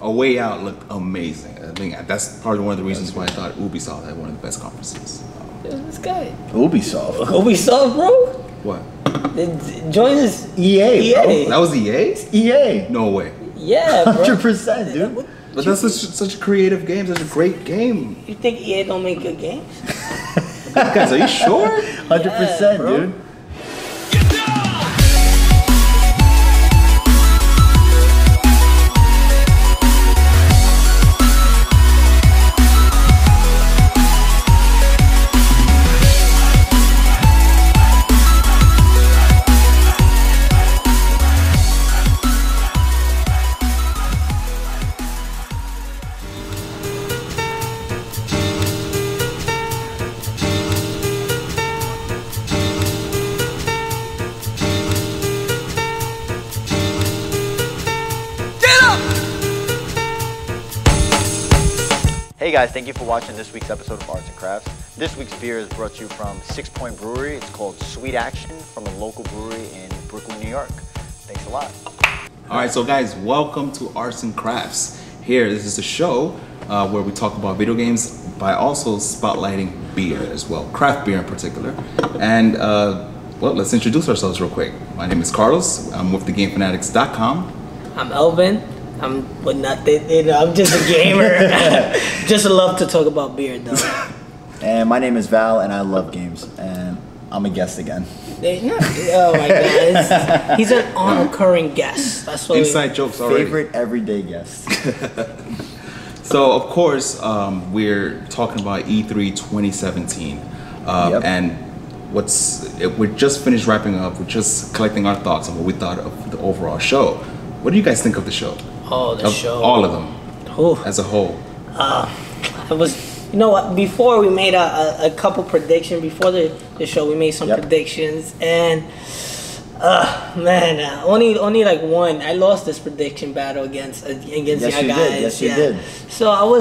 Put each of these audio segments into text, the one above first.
A Way Out looked amazing. I think that's probably one of the reasons why I thought Ubisoft had one of the best conferences. This guy. Ubisoft, bro. What? Join us. EA, bro. That was EA? EA. No way. Yeah, bro. 100%, dude. But that's such a creative game, such a great game. You think EA don't make good games? Guys, are you sure? 100%, bro. dude. Hey guys, thank you for watching this week's episode of Arts and Crafts. This week's beer is brought to you from Sixppoint Brewery. It's called Sweet Action from a local brewery in Brooklyn, New York. Thanks a lot. All right, so guys, welcome to Arts and Crafts. This is a show where we talk about video games by also spotlighting beer as well, craft beer in particular. And well, let's introduce ourselves real quick. My name is Carlos. I'm with thegamefanatics.com. I'm Elvin. I'm nothing. I'm just a gamer. Just love to talk about beer, though. And my name is Val, and I love games. And I'm a guest again. Oh my God, he's an on-occurring guest. That's what Inside jokes already. Favorite everyday guest. So of course, we're talking about E3 2017, and we just finished wrapping up. We're just collecting our thoughts on what we thought of the overall show. What do you guys think of the show? Oh, the show. All of them. Ooh. As a whole. It was, you know what, before we made a couple predictions, before the show we made some predictions, and man, only like one. I lost this prediction battle against Yes, you you guys. did. Yes, you did. So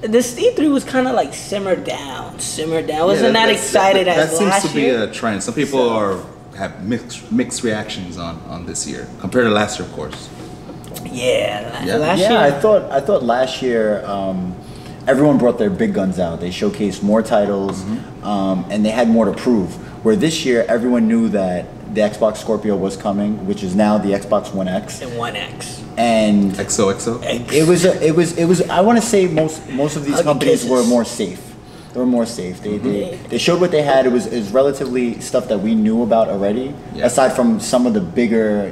this E3 was kind of like simmered down. I wasn't that excited as last year. That seems to be a trend. Some people have mixed reactions on this year compared to last year, of course. Last year. I thought last year everyone brought their big guns out. They showcased more titles, and they had more to prove. Where this year everyone knew that the Xbox Scorpio was coming, which is now the Xbox One X and One X and XOXO. It was. I want to say most of these companies were more safe. They were more safe. They showed what they had. It was relatively stuff that we knew about already. Yeah. Aside from some of the bigger,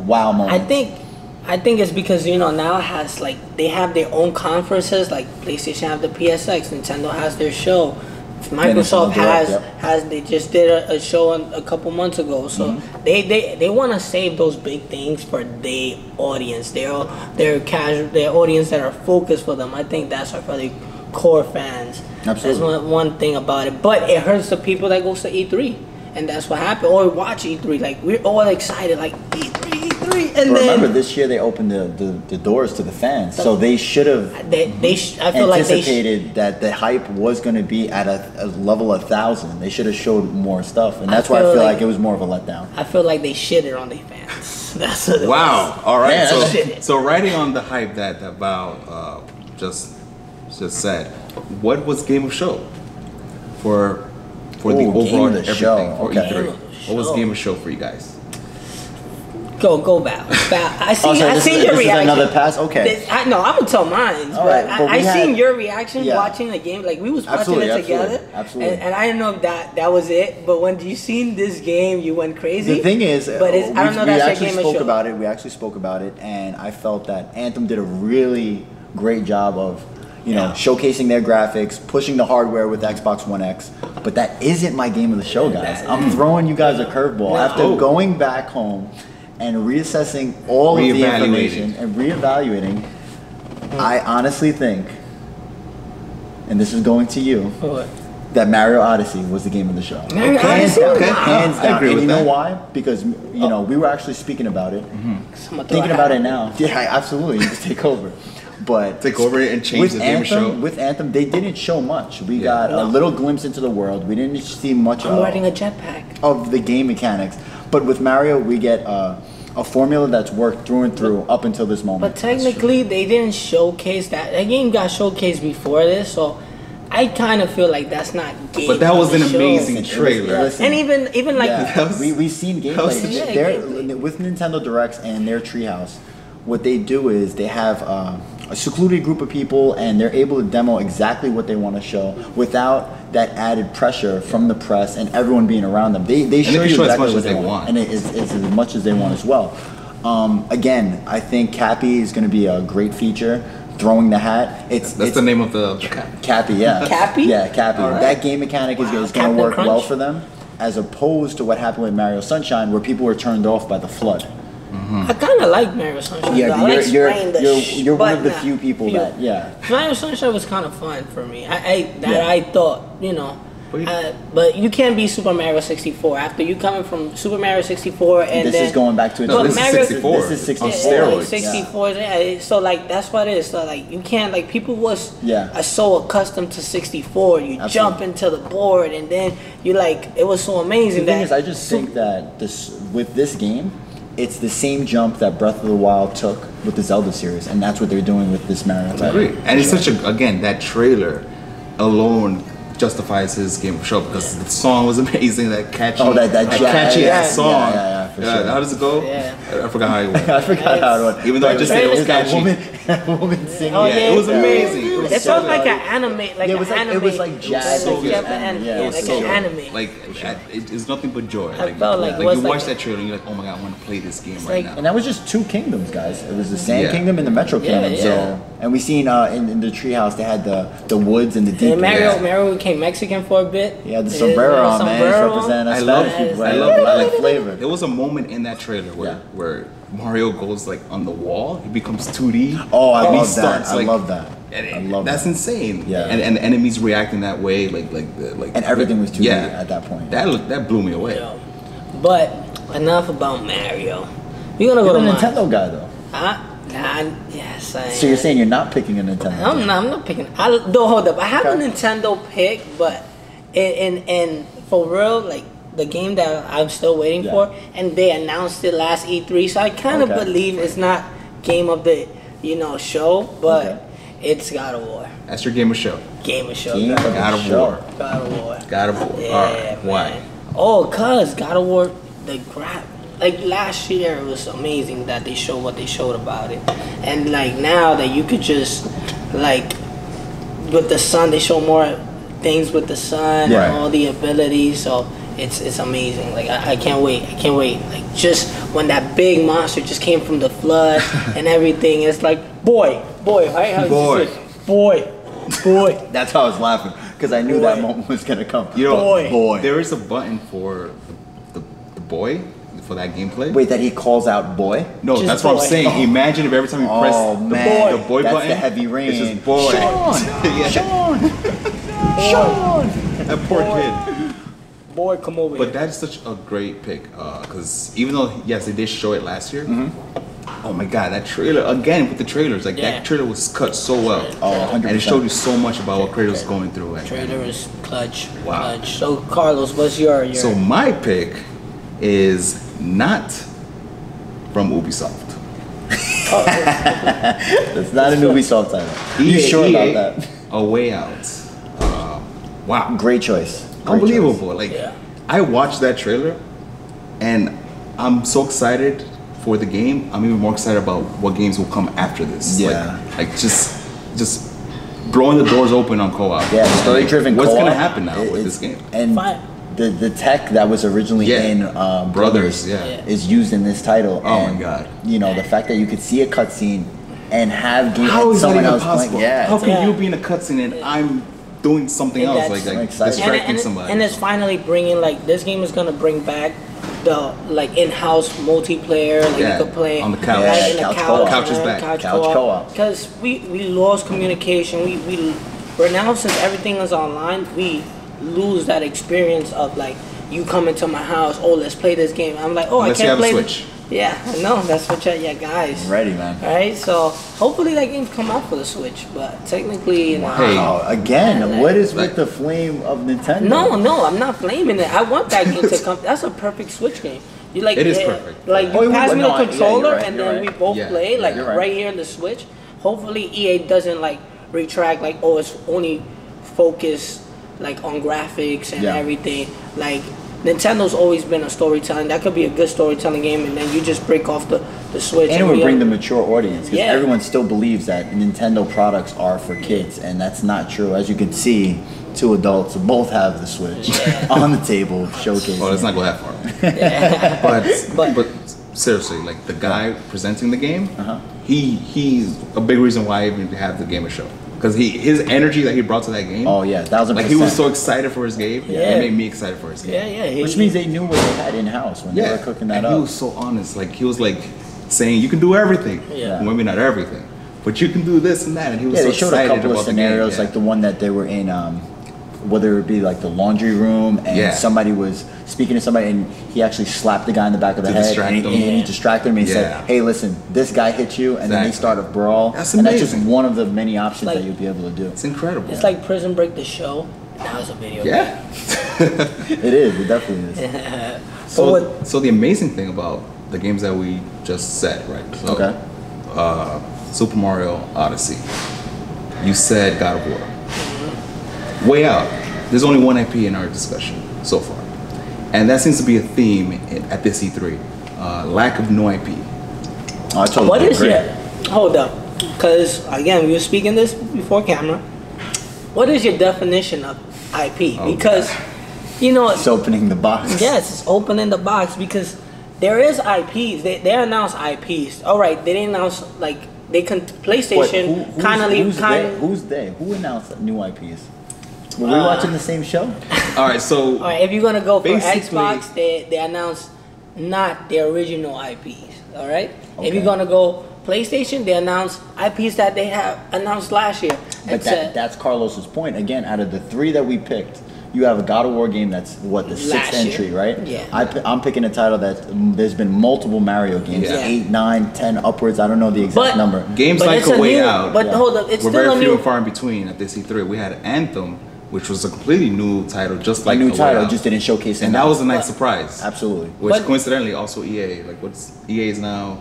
wow moments. I think it's because now it has they have their own conferences. Like PlayStation have the PSX, Nintendo has their show, Microsoft has they just did a show a couple months ago. So they want to save those big things for their audience, their audience that are focused for them. I think that's for the core fans. Absolutely. That's one thing about it. But it hurts the people that goes to E3. And that's what happened. Or watch E3. Like, we're all excited. Like, E3. And remember, this year they opened the doors to the fans. So they should have anticipated that the hype was going to be at a level 1,000. They should have showed more stuff. And that's why I feel like it was more of a letdown. I feel like they shitted on their fans. That's what it was. All right. Man, so riding on the hype that Val just said, what was Game of Show for the overall everything for E3? What was Game of Show for you guys? Go Val. I seen your reaction. Another pass? Okay. I'm gonna tell mine, but I seen your reaction watching the game. Like, we was watching it together. Absolutely. And I didn't know if that was it. But when you seen this game, you went crazy. The thing is, I don't know that's your game of show. We actually spoke about it, and I felt that Anthem did a really great job of showcasing their graphics, pushing the hardware with Xbox One X. But that isn't my game of the show, guys. I'm throwing you guys a curveball. After going back home and reassessing all of the information and reevaluating, I honestly think, and this is going to you, that Mario Odyssey was the game of the show. Hands down. Hands down. I agree with you know that. why? Because we were actually speaking about it, thinking about it now. Yeah, absolutely. You just take over. But take over and change the game of show. With Anthem, they didn't show much. We got a little glimpse into the world. We didn't see much riding a jetpack of the game mechanics. But with Mario, we get a formula that's worked through and through up until this moment. But technically, they didn't showcase that. That game got showcased before this, so I kind of feel like that's not game. But that was an show. amazing trailer. Yeah. And even like we've seen gameplay with Nintendo Directs and their Treehouse. What they do is they have a secluded group of people, and they're able to demo exactly what they want to show without that added pressure from the press and everyone being around them. They show you exactly what they want, and it's as much as they want as well. Again, I think Cappy is going to be a great feature. Throwing the hat, it's the name of the cap. Cappy, yeah. Cappy? Yeah, Cappy. Right. That game mechanic is going to work well for them, as opposed to what happened with Mario Sunshine, where people were turned off by the flood. I kind of like Mario Sunshine. Yeah, you're one of the few people that Mario Sunshine was kind of fun for me. I thought, you know. But you can't be Super Mario 64 after you coming from Super Mario 64 and this is going back to this is 64. This is 64 on steroids. 64. Yeah. So like that's what it is. So like you can't like people was are so accustomed to 64. You jump into the board and then you like it was so amazing. The thing is, I just think that with this game, it's the same jump that Breath of the Wild took with the Zelda series, and that's what they're doing with this Mario title. Great. And it's such that trailer alone justifies his game of show because the song was amazing. That catchy, catchy ass song. For sure. How does it go? Yeah. I forgot how it went. I forgot how it went. Even though I just said it was catchy. That woman singing. It was amazing. It felt like an anime, it was like jazz. Anime. Like it's nothing but joy. I felt like you watch that trailer and you're like, oh my god, I want to play this game right now. And that was just 2 kingdoms, guys. It was the Sand Kingdom and the Metro Kingdom. So, and we seen in the treehouse they had the woods and the deep. And Mario became Mexican for a bit. Yeah, the sombrero on, man. He's representing us Spanish people. I love like flavor. There was a moment in that trailer where Mario goes like on the wall. He becomes 2D. Oh, I love that. I love that. That's insane. Yeah. And the enemies reacting that way, like and everything was 2D at that point. That blew me away. Yeah. But enough about Mario. We're gonna go to a Nintendo guy though. Yes, I am. So you're saying you're not picking a Nintendo? I'm not picking. Don't hold up. I have a Nintendo pick, but in for real, like the game that I'm still waiting for, and they announced it last E3, so I kind of believe it's not game of the show, but it's God of War. That's your game of show. Game of show. God of War. God of War. God of War. Yeah, all right. Why? Oh, cause God of War, the grab. Like last year, it was amazing that they showed what they showed about it, and like now that you could just like with the sun, they show more things with the sun and all the abilities. So it's amazing. Like I can't wait. I can't wait. Like just when that big monster just came from the flood and everything, it's like boy, right? How boy. That's how I was laughing because I knew that moment was gonna come. Boy. There is a button for the boy. For that gameplay. Wait, that he calls out boy? No, just that's boy. what I'm saying. Imagine if every time you press the boy that's button, the heavy rain. it's just boy. Sean. That poor kid. Boy, come over But here. that is such a great pick because even though yes they did show it last year, oh my god, that trailer again with the trailers that trailer was cut so well. Oh, 100%. And it showed you so much about what Kratos was going through. Trailer is clutch. Wow. Clutch. So Carlos, what's your? So my pick is not from Ubisoft. That's not an Ubisoft title. You sure about that? A Way Out. Wow. Great choice. Unbelievable. I watched that trailer and I'm so excited for the game. I'm even more excited about what games will come after this. Yeah. Like just blowing the doors open on co-op. Yeah, story-driven co-op. What's going to happen now with this game? And the tech that was originally in Brothers is used in this title. Oh my god! The fact that you could see a cutscene and have how is someone that even else possible? playing. How can you be in a cutscene and I'm doing something else like distracting somebody? And it's finally bringing this game is gonna bring back the in-house multiplayer. You could play on the couch. In the Couch is back. Couch co-op. Because we lost communication. We're now since everything is online. We lose that experience of you come into my house, let's play this game. I'm like, unless I can't play Switch. Yeah, no, that's what guys. Ready, man. Right, so hopefully that game come out for the Switch, but technically, again, what is with the flame of Nintendo? No, I'm not flaming it. I want that game to come. That's a perfect Switch game. You like It is perfect. Like Oh, you pass me the yeah, controller you're right, and you're then right. we both Yeah, play like you're right. right here on the Switch. Hopefully EA doesn't like retract like, oh, it's only focused like on graphics and Yeah. everything. Like Nintendo's always been a storytelling. That could be a good storytelling game, and then you just break off the Switch. And it would bring the mature audience because Yeah. everyone still believes that Nintendo products are for kids, and that's not true. As you can see, two adults both have the Switch on the table showcasing. Well, let's not go that far. But seriously, like the guy presenting the game, he's a big reason why I even have the gamer show. Because his energy that he brought to that game. Oh yeah, 1000%. Like he was so excited for his game. Yeah. It made me excited for his game. Yeah. Which means they knew what they had in house when they were cooking that and up. he was so honest. Like he was like saying, you can do everything. Yeah. Well, maybe not everything, but you can do this and that. And he was Yeah, so they showed a excited couple about of scenarios, the game. like the one that they were in, whether it be like the laundry room, and somebody was speaking to somebody, and he actually slapped the guy in the back of the head, distract and them. he distracted him. And he Yeah. said, "Hey, listen, this guy hit you," and then they start a brawl. That's and that's just amazing. one of the many options Like- that you'll be able to do. It's incredible. It's like Prison Break the show. Now it's a video game. Yeah. It is. It definitely is. So the amazing thing about the games that we just said, right? So, Okay. Super Mario Odyssey. You said God of War. Way out. There's only one IP in our discussion so far, and that seems to be a theme at this E3. Lack of new IP. Oh, I totally What is agree. your hold up? Because again, we were speaking this before camera. What is your definition of IP? Oh, Because you know, It's opening the box. yes, it's opening the box because there is IPs. They announce IPs. All right, they didn't announce like they can PlayStation kind of leave Who's they? Who announced new IPs? Were we watching the same show? All right, so All right, if you're gonna go for Basically- Xbox, they announce not their original IPs. All right. If Okay. you're gonna go PlayStation, they announce IPs that they have announced last year. But that's Carlos's point. Again, out of the three that we picked, you have a God of War game that's what the Last sixth entry, year. right? Yeah. I'm picking a title that there's been multiple Mario games, Yeah. 8, 9, 10 upwards. I don't know the exact But- number. games But like it's A a Way new- Out but hold up, it's were still very a few new- and far in between at this E3. We had Anthem, which was a completely new title, just like A new A Way title Out. just didn't showcase and enough. that was a nice surprise. Absolutely. Which But- coincidentally also EA, like what's EA is now,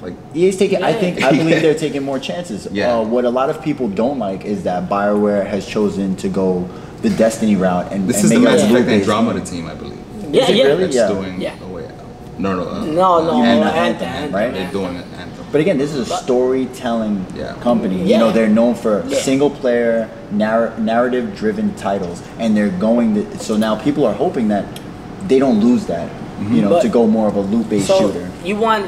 like EA's taking. I Yeah. believe they're taking more chances. Yeah. What a lot of people don't like is that BioWare has chosen to go the Destiny route and this and is the make Mass a Effect loot-based Andromeda game. team, I believe. Yeah, Is it yeah. really? That's Yeah. doing Yeah. A Way Out. No, No, You mean Anthem. right? They're doing Anthem. But again, this is a storytelling Yeah. company. Yeah. You know, they're known for Yeah. single player, narrative-driven titles, and they're going. So now people are hoping that they don't lose that. You know, But- to go more of a loot-based So shooter. you want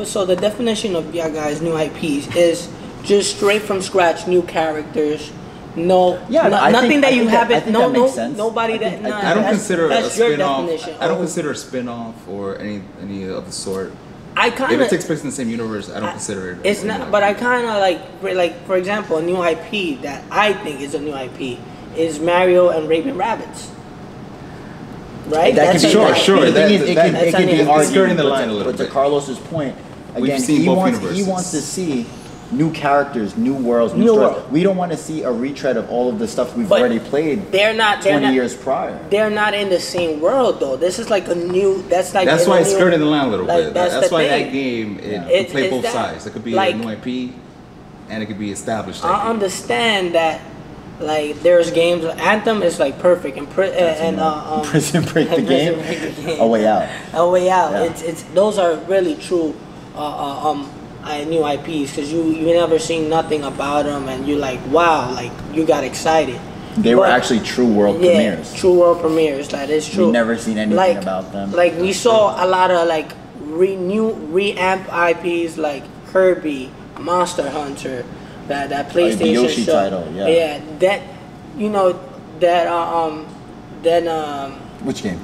so the definition of your guys' new IPs is just straight from scratch, new characters. No, Yeah, I nothing think- that I you think that- I haven't. think No, that no, makes sense. nobody I that. think- Nah, I don't that's- consider a that's your spin-off. definition. I don't Oh. consider a spin-off or any of the sort. I kind If it of. takes place in the same universe, I don't consider it. It's not, but I kind of like for example, a new IP that I think is a new IP is Mario and Raven Rabbits. Right? That That's could a- be Sure, that's- sure, The that- thing is, it that- can that's be an- argued, skirting the line a little but to bit. Carlos's point, We've again, seen he both wants universes. to see new characters, new worlds, new New stories. world. We don't want to see a retread of all of the stuff we've But already played They're not. 20 years prior. They're not in the same world though. This is like a new. That's like. That's in why a it's new- skirting the line a little like, bit. that's That's the why thing. that game it It's- play it's both that, sides. It could be like- a new IP, and it could be established. I IP. understand that. Like there's games. Anthem is like perfect and Prison Break the Prison game, Break the game. A Way Out. A Way Out. Yeah. It's those are really true new IPs because you never seen nothing about them and you like wow like you got excited. They were But- actually true world Yeah, premieres. true world premieres. That is true. We've never seen anything like, about them. Like we saw a lot of like reamp IPs like Kirby, Monster Hunter, that PlayStation the Yoshi show. title, yeah. Yeah, that you know that then Which game?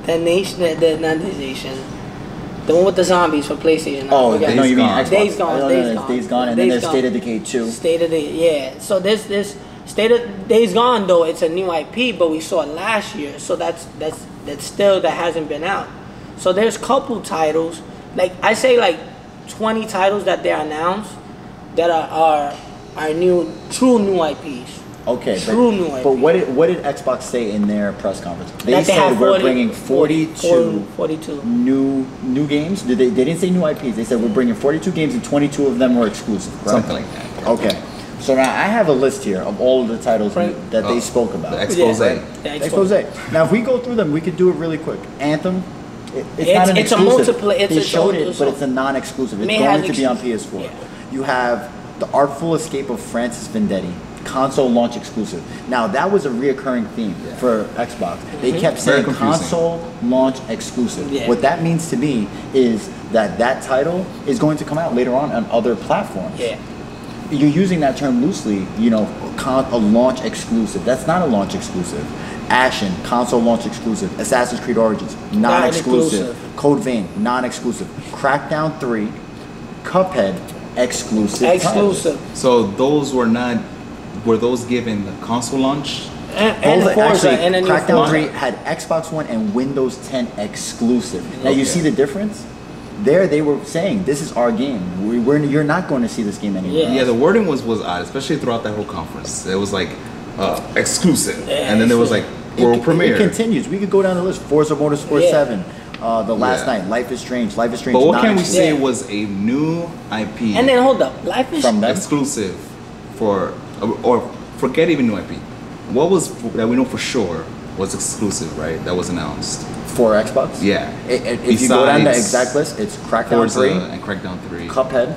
that nation that not the nation. The one with the zombies for PlayStation. Oh, I forgot. no, you mean Gone. Xbox. Days Gone, No, Days it's Gone. Days Gone, and Days then there's Gone. State of Decay 2. State of the yeah. So this State of Days Gone though it's a new IP, but we saw it last year. So that's still that hasn't been out. So there's couple titles like I say like 20 titles that they announced that are new true new IPs. Okay, True new IP. but what did Xbox say in their press conference? They That they said have we're 40 bringing 42 new games. They didn't say new IPs. They said we're bringing 42 games and 22 of them were exclusive. Correct? Something like that. Okay. So now I have a list here of all of the titles that they spoke about. The expose. The Expose. Now, if we go through them, we could do it really quick. Anthem. It's not an it's exclusive. a multiplayer. They showed it, but it's a non-exclusive. It's going to be on PS4. Yeah. You have The Artful Escape of Francis Vendetti, console launch exclusive. Now, that was a reoccurring theme for Xbox. They kept saying console launch exclusive. Yeah. What that means to me is that title is going to come out later on other platforms. Yeah. You're using that term loosely, a launch exclusive. That's not a launch exclusive. Ashen, console launch exclusive. Assassin's Creed Origins, non-exclusive. Code Vein, non-exclusive. Crackdown 3, Cuphead, exclusive. Exclusive. So those were those given the console launch? And Forza, actually, and then Crackdown 3 had Xbox One and Windows 10 exclusive. Now you see the difference? There they were saying, this is our game. You're not going to see this game anymore. Yeah, the wording was odd, especially throughout that whole conference. It was like exclusive, and then there was like world premiere. It continues. We could go down the list. Forza Motorsport 7, The Last Night, Life is Strange. Life is Strange. But what can we say was a new IP? And then hold up, Life is from exclusive or forget even new IP. What was that we know for sure was exclusive, right? That was announced. For Xbox? Yeah. If you go down the exact list, it's Crackdown 3 and Crackdown 3. Cuphead.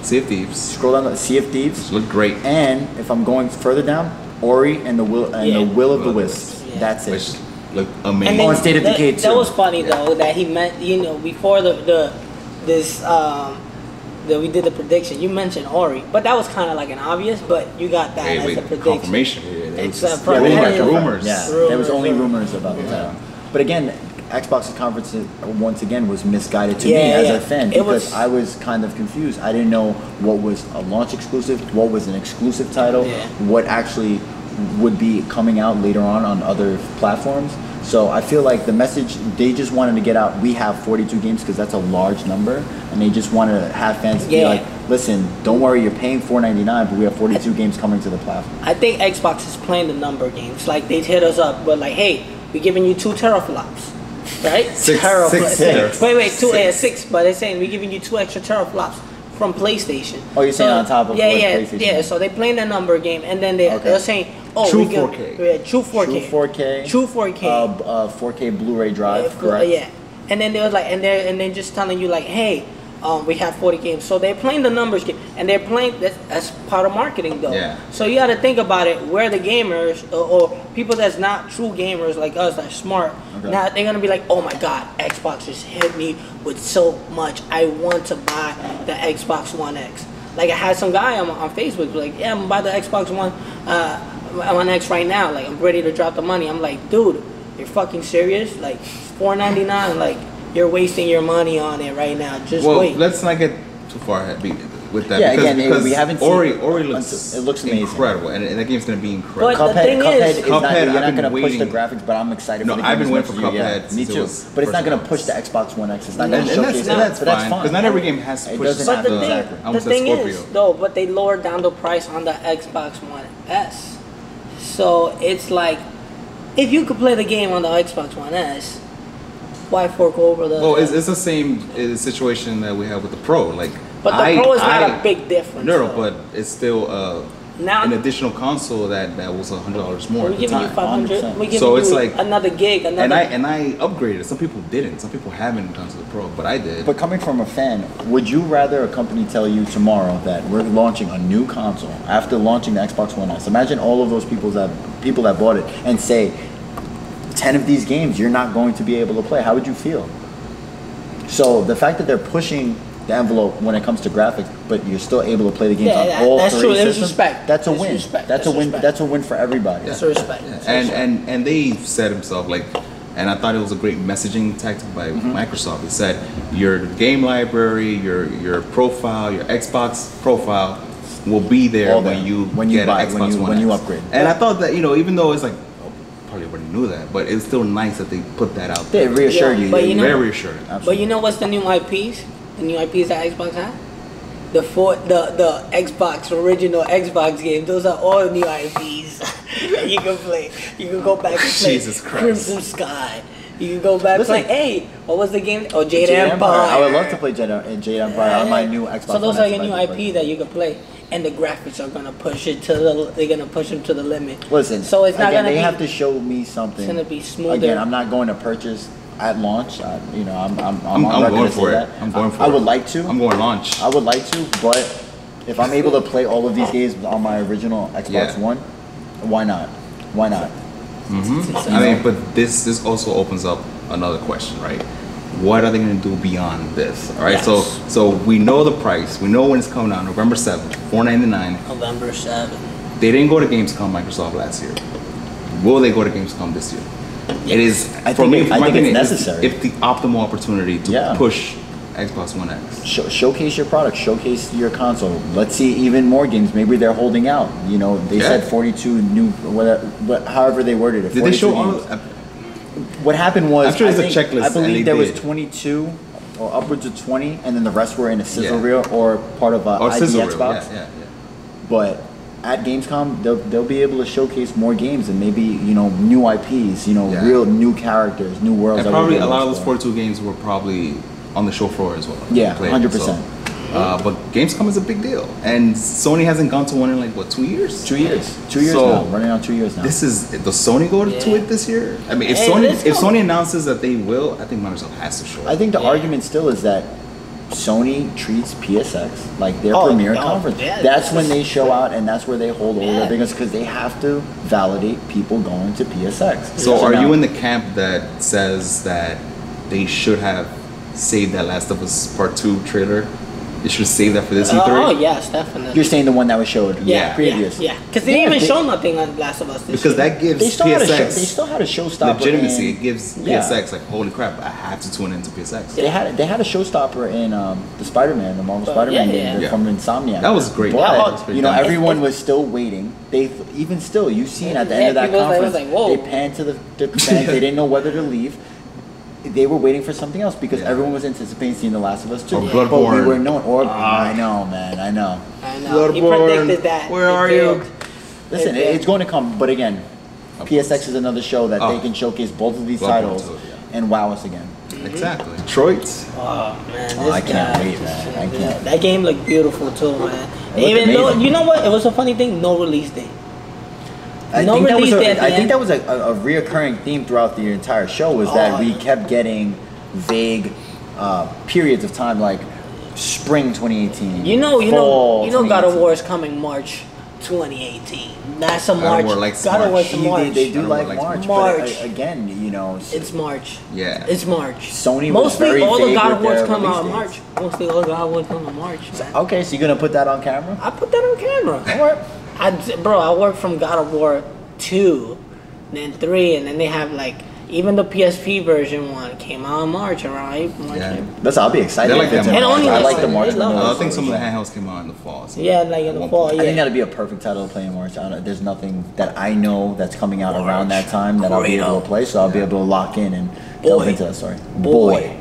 Sea of Thieves. Scroll down to Sea of Thieves. Look great. And if I'm going further down, Ori and the Will of the Wisps. Yeah. That's it. Which looked amazing. And then State of Decay 2. That was funny though that he meant before that we did the prediction. You mentioned Ori, but that was kind of like an obvious. But you got that as a prediction. Confirmation. It's rumors. Yeah, there was only rumors about the title. But again, Xbox's conference once again was misguided to me as a fan because I was kind of confused. I didn't know what was a launch exclusive, what was an exclusive title, what actually would be coming out later on other platforms. So I feel like the message, they just wanted to get out, we have 42 games because that's a large number, and they just wanted to have fans be like, listen, don't worry, you're paying $4.99, but we have 42 games coming to the platform. I think Xbox is playing the number games. Like they hit us up, but like, hey, we're giving you 2 teraflops. Right? Six. Wait, 6, but they're saying we're giving you 2 extra teraflops from PlayStation. Oh, you're saying on top of PlayStation? Yeah, so they're playing the number game, and then they're saying, true 4K. True 4K. True 4K. 4K Blu-ray drive, correct? Yeah. And then they was like, and they're just telling you like, hey, we have 40 games. So they're playing the numbers game, and they're playing that's part of marketing though. Yeah. So you got to think about it. Where the gamers or people that's not true gamers like us that are smart, now they're gonna be like, oh my god, Xbox just hit me with so much. I want to buy the Xbox One X. Like I had some guy on Facebook like, yeah, I'm gonna buy the Xbox One X right now. Like I'm ready to drop the money. I'm like, dude, you're fucking serious? Like $4.99? Like you're wasting your money on it right now. Just wait. Let's not get too far ahead with that. Yeah, because we haven't seen Ori looks amazing. Incredible, and that game's gonna be incredible. But the thing is, you're not gonna push the graphics, but I'm excited for the game. I've been waiting for Cuphead. Me too. But it's not gonna push the Xbox One X. It's not gonna showcase that. That's fine. Because not every game has to push the thing is, though, but they lowered down the price on the Xbox One S. So it's like, if you could play the game on the Xbox One S, why fork over the? Well, it's the same situation that we have with the Pro. Like, but the Pro is not a big difference. No, but it's still an additional console that was $100 more at the time. We're giving you it's like another gig. And I upgraded. Some people didn't. Some people haven't gone to the Pro, but I did. But coming from a fan, would you rather a company tell you tomorrow that we're launching a new console after launching the Xbox One S? Imagine all of those people that bought it and say, 10 of these games you're not going to be able to play. How would you feel? So the fact that they're pushing the envelope when it comes to graphics, but you're still able to play the games on all three systems, that's a win. That's a win. That's a win for everybody. That's a respect. And they said themselves like, and I thought it was a great messaging tactic by Microsoft. It said your game library, your profile, your Xbox profile will be there when you get an Xbox One when you X. upgrade. And I thought that, even though it's like, probably already knew that, but it's still nice that they put that out there. They reassured you. But very reassuring. Absolutely. But you know what's the new IPs? The new IPs that Xbox has? the Xbox original Xbox games. Those are all new IPs that you can play. You can go back and play Jesus Christ. Crimson Sky. You can go back and Listen, play. Hey, what was the game? Oh, Jade Empire. Empire. I would love to play Jade Empire on my new Xbox. So those One are your X new if I could IP that you can play, and the graphics are gonna push it to the. They're gonna push them to the limit. Listen, so it's not again, gonna they be. have to show me something. It's gonna be smoother. Again, I'm not going to purchase at launch. I'm on I'm record going to say for it. that. I'm going for I it. would like to. I'm going launch. I would like to, but if I'm able to play all of these games on my original Xbox One, why not? Why not? I mean, but this also opens up another question, right? What are they going to do beyond this? All right, Yes. so we know the price. We know when it's coming out, November 7th, $4.99. November 7th. They didn't go to Gamescom, Microsoft, last year. Will they go to Gamescom this year? It is, I for think me, it- for I my think it's opinion, necessary. It's the optimal opportunity to Yeah. push Xbox One X. Showcase your product, showcase your console. Let's see even more games. Maybe they're holding out. You know, they Yeah. said 42 new, whatever, however they worded it. Did they show 42 all games. of What happened was, I'm sure I there's a think- checklist, I and believe they there was did. 22 or upwards of 20, and then the rest were in a sizzle Yeah. reel or part of a or ID Sizzle Xbox. Yeah. But at Gamescom, they'll be able to showcase more games and maybe new IPs, Yeah. real new characters, new worlds. And that we'll probably be a able lot to of those explore. 42 games were probably on the show floor as well. Yeah, Played, 100%. But Gamescom is a big deal, and Sony hasn't gone to one in like what, 2 years? 2 years. 2 years So, now. Running on 2 years now. Does Sony go to Yeah. it this year? I mean, if Hey, let's go. Sony announces that they will, I think Microsoft has to show I it. think the Yeah. argument still is that Sony treats PSX like their Oh, premier no, conference. yeah, That's this when is- they show out, and that's where they hold all Yeah. their biggest, because they have to validate people going to PSX. So are now- you in the camp that says that they should have saved that Last of Us Part 2 trailer? They should save that for this E3? Oh yes, definitely. You're saying the one that was showed Yeah. previous? Yeah, because they Yeah, didn't even they- show nothing on Last of Us. This Because year. that gives They still had a show. PSX They still had a showstopper. legitimacy. in- It gives Yeah. PSX like, holy crap, I have to tune into PSX. They had a showstopper in the Spider-Man, the Marvel Spider-Man yeah, game yeah. from Insomniac. That was great. But, That was pretty nice. everyone was still waiting. Even still, you've seen at the Yeah, end of that people was conference, like, whoa. they panned to the fans. They didn't know whether to leave. They were waiting for something else because Yeah. everyone was anticipating seeing The Last of Us 2. Or But we Bloodborne. were known. I know, man. I know. I know. He Bloodborne, predicted that. where He are did. you? Listen, It did. it's going to come. But again, PSX is another show that they can showcase both of these Bloodborne titles too, and wow us again. Exactly. Detroit. Oh man, Oh, this I can't guy. wait, man. I can't. That game looked beautiful too, man. It looked Even though, amazing. you know what? It was a funny thing. No release date. I No think that was release date at the I think end. that was a reoccurring theme throughout the entire show was that we yeah. kept getting vague periods of time like spring 2018. You know, fall God of 2018. War is coming March 2018. That's a God of March. War likes God of War March. is March. They do I don't like like March, March. but again, It's March. Yeah. It's March. Sony was Mostly very all the vague God with of Wars their come out in release March. dates. Mostly all the God of Wars come in March, man. Okay, so you're gonna put that on camera? I put that on camera. I worked from God of War 2, then 3, and then they have like even the PSP version 1 came out in March around April. March, Yeah. April. I'll be excited. They like if it's that in March. March. And I only like the like- March. they love I it. think some of the handhelds came out in the fall. So Yeah, like in at the one fall. point. Yeah. I think that'd be a perfect title to play in March. There's nothing that I know that's coming out around that time that I'll be able to play, so I'll be able to lock in and delve into that story. Boy,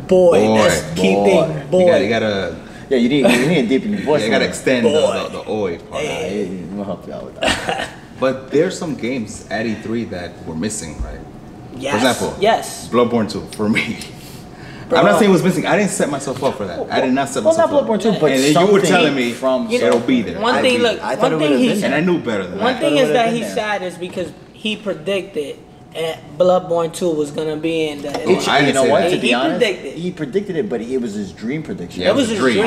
that's the key Boy. thing. Boy, You gotta Yeah, you need to deepen your voice. you gotta a little. extend the oi part. Hey, we'll help you out with that. But there's some games at E3 that were missing, right? yes. For example, yes. Bloodborne 2 for me. Bro. I'm not saying it was missing. I didn't set myself up for that. I did not set Well, myself not up. Bloodborne 2, but and then you were something telling me from it'll be there. One I'd thing, be- look, I thought one it thing would've he been and I there. knew better than One that. thing it is would've that been he's there. sad is because he predicted Bloodborne 2 was gonna be in the. I didn't You know say what? that. To be He honest, predicted. he predicted it, but it was his dream prediction. Yeah, It was his dream.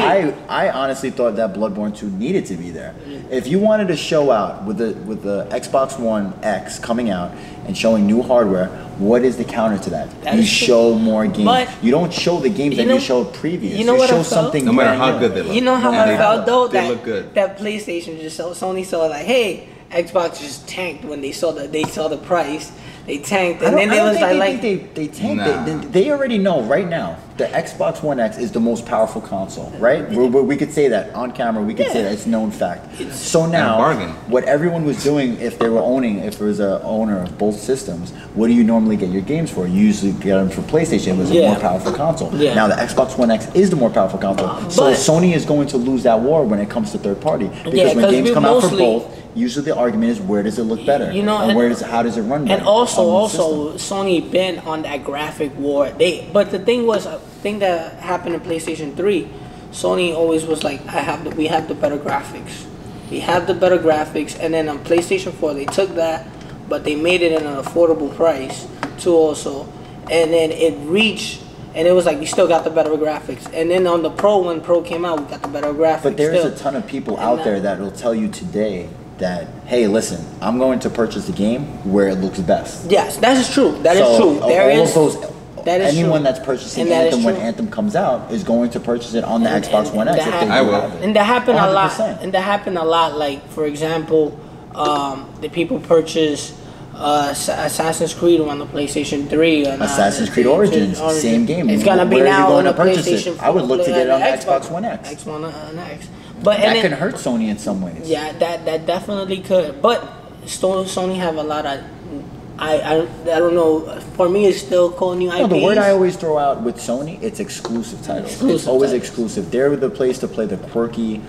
I honestly thought that Bloodborne 2 needed to be there. If you wanted to show out with the Xbox One X coming out and showing new hardware, what is the counter to that? That You is true. show more games. But- You don't show the games You that know- you showed previous. you know what I show felt? something No matter brand how new. good they look. You know how No, I they felt though they that look good. that PlayStation just Sony saw like, hey, Xbox just tanked when they saw the price. They tanked, and then I they don't was think like, they tanked Nah. it. They already know right now. the Xbox One X is the most powerful console, right? We could say that on camera. We could say that it's known fact. So now, what everyone was doing, if there was an owner of both systems, what do you normally get your games for? You usually get them for PlayStation. It was a more powerful console. Now the Xbox One X is the more powerful console. So Sony is going to lose that war when it comes to third party, because when games come out for both, usually the argument is where does it look better, and how does it run better. And also Sony been on that graphic war. But the thing was, a thing that happened in PlayStation 3, Sony always was like, we have the better graphics. We have the better graphics, and then on PlayStation 4 they took that, but they made it at an affordable price too also, and then it reached. And it was like, we still got the better graphics. And then on the Pro, when Pro came out, we got the better graphics. But there's a ton of people out there that will tell you today that, hey, listen, I'm going to purchase the game where it looks best. Yes, that is true. That is true. Anyone that's purchasing Anthem when Anthem comes out is going to purchase it on the Xbox One X. I will. And that happened 100%. A lot. And that happened a lot. Like, for example, the people purchase Assassin's Creed on the PlayStation 3. Assassin's Creed Origins, same game. It's gonna be now on the PlayStation 4. I would look to get it on the Xbox One X. But that can hurt Sony in some ways. Yeah, that definitely could. But Sony have a lot of. I don't know. For me, it's still cool new IPs. No, the word I always throw out with Sony, it's exclusive titles. It's always exclusive. They're the place to play the quirky,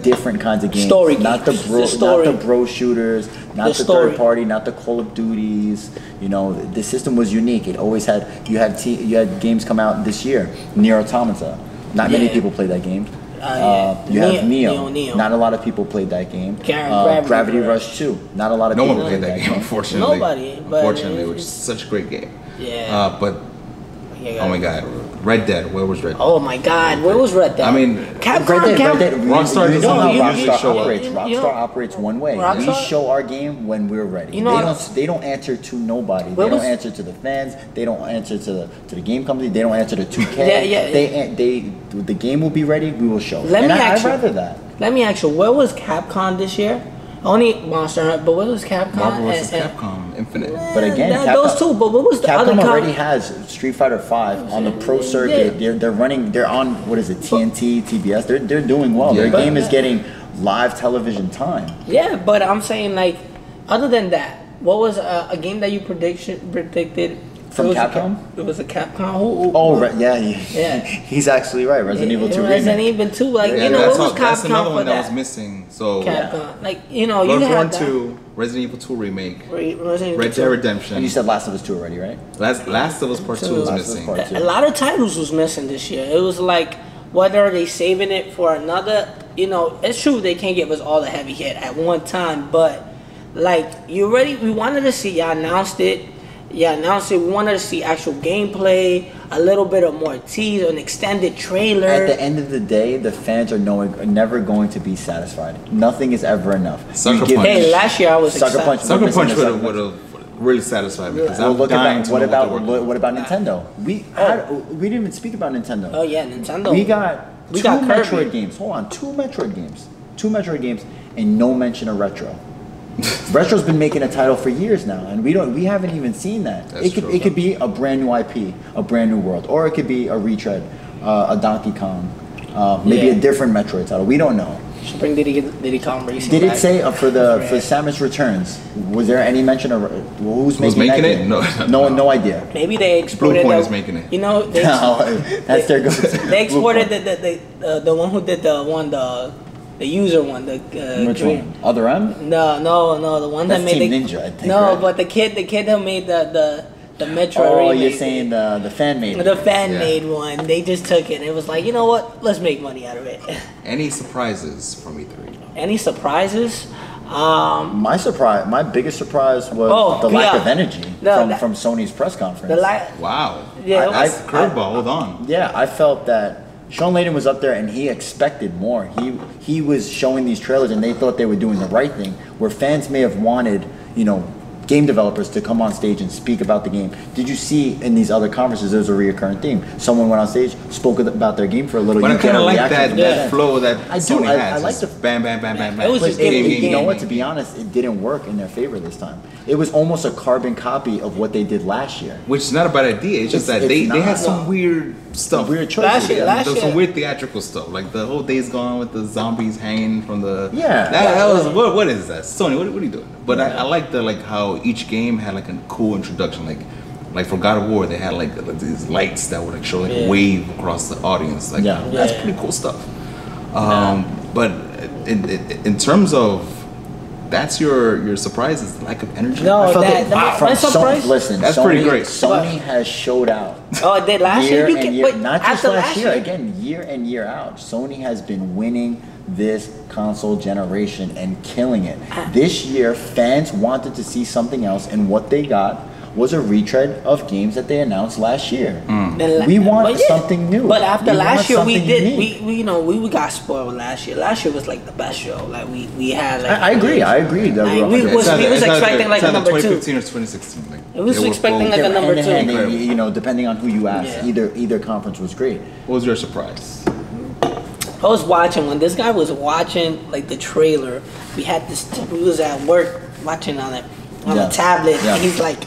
different kinds of games. Story not games. Not the bro shooters, not the third party, not the Call of Duties. You know, the system was unique. It always had. You had games come out this year. Nier Automata. Not many people play that game. You have Neo. Not a lot of people played that game. Gravity Rush 2. Not a lot of people played that game. Unfortunately. Nobody. Unfortunately, which is such a great game. Yeah. But oh my God, Red Dead. Where was Red Dead? Oh my God, where was Red Dead? I mean, Rockstar operates one way. We show our game when we're ready. They don't answer to nobody. They don't answer to the fans. They don't answer to the game company. They don't answer to 2K. The game will be ready. We will show. I'd rather that. Let me ask you, where was Capcom this year? Only Monster Hunter, but what was Capcom? Marvel vs. Capcom Infinite. But again, those two. But what was the other? Capcom already has Street Fighter V on the pro circuit. They're running. They're on TNT, TBS. They're doing well. Their game is getting live television time. Yeah, but I'm saying, like, other than that, what was a game that you predicted? From Capcom? It was a Capcom. He's actually right. Resident Evil 2 Resident Evil 2, like, what was Capcom? That's another one that was missing. So Capcom, like, Bloodborne 2, Resident Evil 2 remake, Red Dead Redemption. And you said Last of Us 2 already, right? Last of Us Part 2 was missing. A lot of titles was missing this year. It was like, whether they saving it for another, it's true they can't give us all the heavy hit at one time, but like, we wanted to see, y'all announced it. Yeah, now we wanted to see actual gameplay, a little bit of more tease, an extended trailer. At the end of the day, the fans are never going to be satisfied. Nothing is ever enough. Sucker Punch. Hey, last year I was Sucker Punch would have really satisfied me, because I'm dying to know what about Nintendo? We didn't even speak about Nintendo. Oh yeah, Nintendo. We got two Metroid games. Hold on, two Metroid games, and no mention of Retro. Retro's been making a title for years now, and we haven't even seen that. It could be a brand new IP, a brand new world, or it could be a retread, a Donkey Kong, maybe a different Metroid title. We don't know. Should bring Diddy Kong Racing. Did it say for Samus Returns? Was there any mention of who's making it? No idea. Maybe they exported. Bluepoint is making it. That's their go-to. They exported the one who did the user one, which one? Other M? No, the one that made Team Ninja, I think. No, right? but the kid who made the Metro remake. remake. You're saying the fan made the fan made one. They just took it and it was like, you know what? Let's make money out of it. Any surprises from E3? Any surprises? My biggest surprise was the lack of energy from Sony's press conference. Wow. Yeah, that's a curveball. Hold on. Yeah, I felt that Sean Layden was up there and he expected more. He was showing these trailers and they thought they were doing the right thing. Where fans may have wanted, game developers to come on stage and speak about the game. Did you see in these other conferences there's a reoccurring theme? Someone went on stage, spoke about their game for a little. But I kind of like that flow that Sony has. I like the bam, bam, bam, bam, bam. It was just you know what? To be honest, it didn't work in their favor this time. It was almost a carbon copy of what they did last year. Which is not a bad idea. It's just that they had some weird stuff. Weird choices. Last year. Some weird theatrical stuff. Like the whole Days Gone with the zombies hanging from the... Yeah. That was... What is that? Sony, what are you doing? But I like how each game had like a cool introduction. Like for God of War, they had like these lights that would like show like a wave across the audience. Like that's pretty cool stuff. But in terms of... That's your surprise is the lack of energy. No, my surprise. Listen, that's Sony, pretty great. Sony has showed out. Oh, it did last year. But not just last year. Again, year in year out, Sony has been winning this console generation and killing it. This year, fans wanted to see something else, and what they got was a retread of games that they announced last year. We want something new. But after last year, we got spoiled last year. Last year was like the best show. Like we had. Like, I agree. We was expecting like a number 2. 2015 or 2016. Like, it was expecting like a number 2. And depending on who you ask, either conference was great. What was your surprise? I was watching when this guy was watching like the trailer. We was at work watching on it. On a tablet, he's like,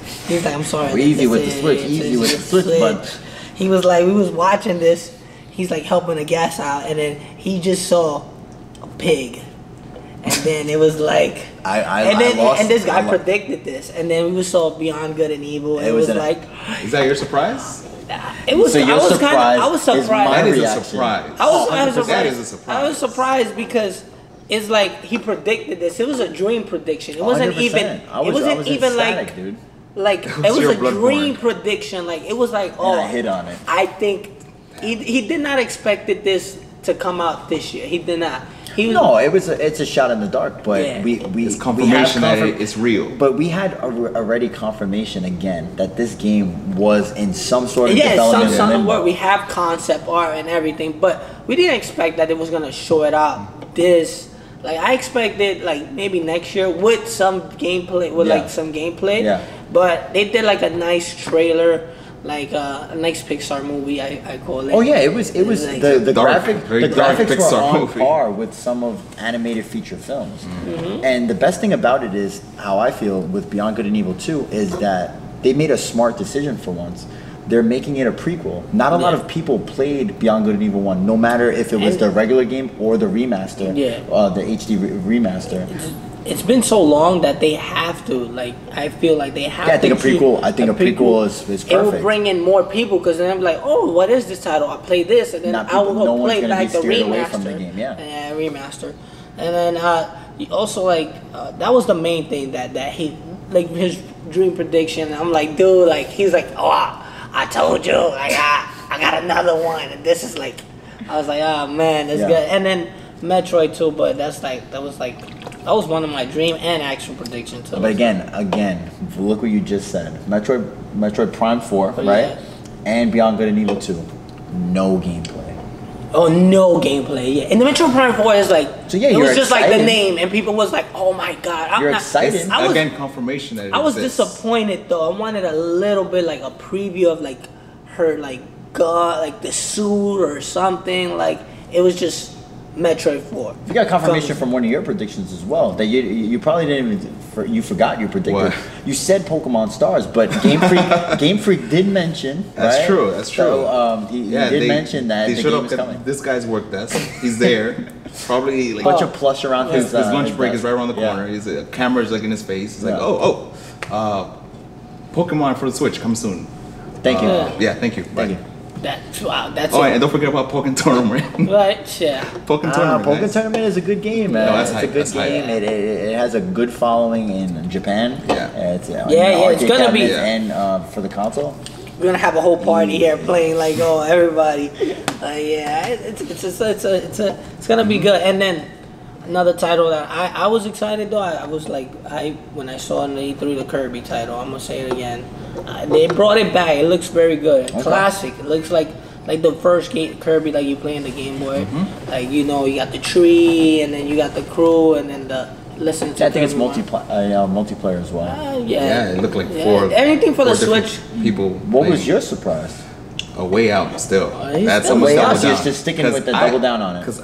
I'm sorry. Easy with the switch, but he was like, we was watching this. He's like helping the gas out, and then he just saw a pig, and then it was like, and this guy predicted this, and then we saw Beyond Good and Evil. And it was like, is that your surprise? It was. So I was surprised. That is a surprise. That is a surprise. I was surprised because. It's like he predicted this. It was a dream prediction. It wasn't 100%. even. It wasn't even ecstatic, like. Dude. Like it was a dream prediction. Like it was like, oh, I hit on it. I think he did not expect this to come out this year. He did not. It's a shot in the dark, but it's confirmation that it's real. But we had already confirmation again that this game was in some sort of development. Some where we have concept art and everything, but we didn't expect that it was gonna show it out this. Like I expected, like maybe next year with some gameplay, But they did like a nice trailer, like a nice Pixar movie. I call it. Oh yeah, it was like the graphics were on movie. par with some of animated feature films. And the best thing about it is how I feel with Beyond Good and Evil 2 is that they made a smart decision for once. They're making it a prequel. Not a lot of people played Beyond Good and Evil 1, no matter if it was the regular game or the remaster, the HD remaster. It's been so long that they have to, like, I feel like they have to. I think a prequel is perfect. It will bring in more people because then I'm like, oh, what is this title? I play this, and then I will go play like the remaster. From the game, remaster. And then also, like, that was the main thing that he, like, his dream prediction. I'm like, dude, like, he's like, oh, I told you, like, I got another one, and this is like, I was like, oh man, that's good. And then Metroid too, but that was one of my dream and actual predictions too. But again, look what you just said. Metroid Prime 4, right? And Beyond Good and Evil 2, no gameplay. Oh, no gameplay. Yeah, and the Metroid Prime 4 is like, it was just like the name, and people was like, oh my god, you're excited. Again, confirmation that I was disappointed though. I wanted a little bit like a preview of like her like the suit or something. Like it was just Metroid 4. You got confirmation from one of your predictions as well that you probably didn't even you forgot you predicted. What? You said Pokemon Stars, but Game Freak did mention. That's right? true. That's true. So he did mention that the game was coming. This guy's work desk. He's there. Probably like bunch of plush around his lunch break is right around the corner. His camera's like in his face. He's like, Pokemon for the Switch, come soon. Thank you. Thank you. Thank you. That's and don't forget about Pokken Tournament. Right, yeah. Pokken Tournament. Pokken Tournament is a good game, man. No, it's a good game. It has a good following in Japan. It's gonna be and for the console. We're gonna have a whole party here playing like everybody. It's gonna be good. And then another title that I was excited though. I was like when I saw in the E3 the Kirby title. I'm gonna say it again. They brought it back. It looks very good. Okay. Classic. It looks like the first Kirby like you play in the Game Boy. Like you got the tree and then you got the crew and then listening to. I think it's multiplayer as well. Yeah, it looked like four. Anything for the different Switch. People. What was your surprise? A Way Out still. That's still almost Way double Out. So you're down. just sticking with the double down on it. Because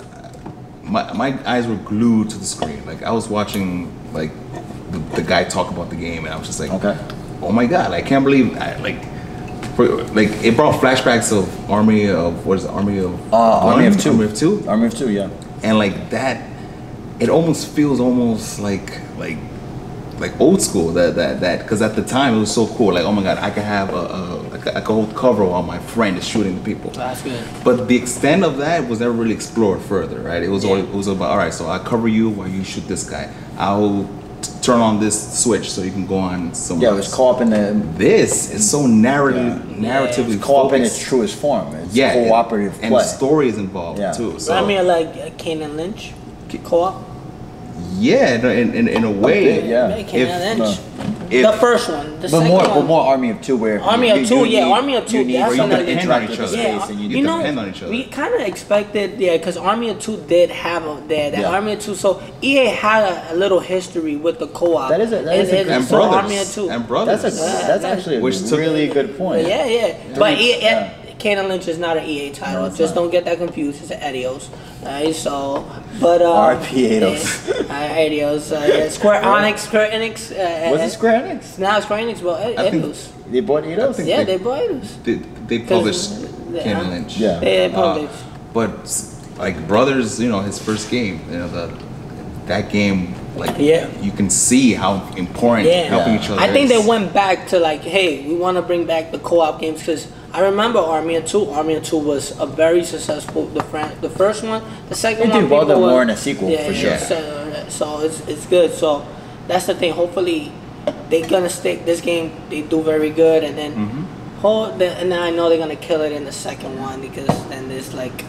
my eyes were glued to the screen. Like I was watching like the guy talk about the game, and I was just like, okay, oh my god, I can't believe it brought flashbacks of Army of Army of Two. Army of Two, yeah. And like that, it almost feels like old school that because at the time it was so cool. Like, oh my god, I could have I could hold cover while my friend is shooting the people. That's good. But the extent of that was never really explored further, right? It was about, all right, so I cover you while you shoot this guy. I'll turn on this switch so you can go on somewhere. Yeah, it was co-op in the. This is so narratively it's co-op in focused. its truest form. It's cooperative play. And the story is involved too. So I mean, like Kane and Lynch co-op. Yeah, in a way. Kane and Lynch. The first one, the second one. But more Army of Two, where Army of Two. Where you depend on each other. Yeah, And you depend on each other. We kind of expected, because Army of Two did have Army of Two. So EA had a little history with the co-op. That is and so brothers. Army of Two. And brothers. That's actually a really good point. Yeah. But Kane and Lynch is not an EA title. No, just don't get that confused. It's an Adios. So, but RP Adios. Adios. Square Enix. Was it Square Enix? Now Square Enix, well, Adios. They bought Eidos? Yeah, they bought Adios. They published Kane and Lynch. Yeah. They published. But like Brothers, his first game, that game, like you can see how important helping each other. I think they went back to like, hey, we want to bring back the co-op games because I remember Army of Two. Army of Two was a very successful. The first one, the second one. They did well. They're more in a sequel for sure. So it's good. So that's the thing. Hopefully, they're gonna stick this game. They do very good, and then and I know they're gonna kill it in the second one because then it's like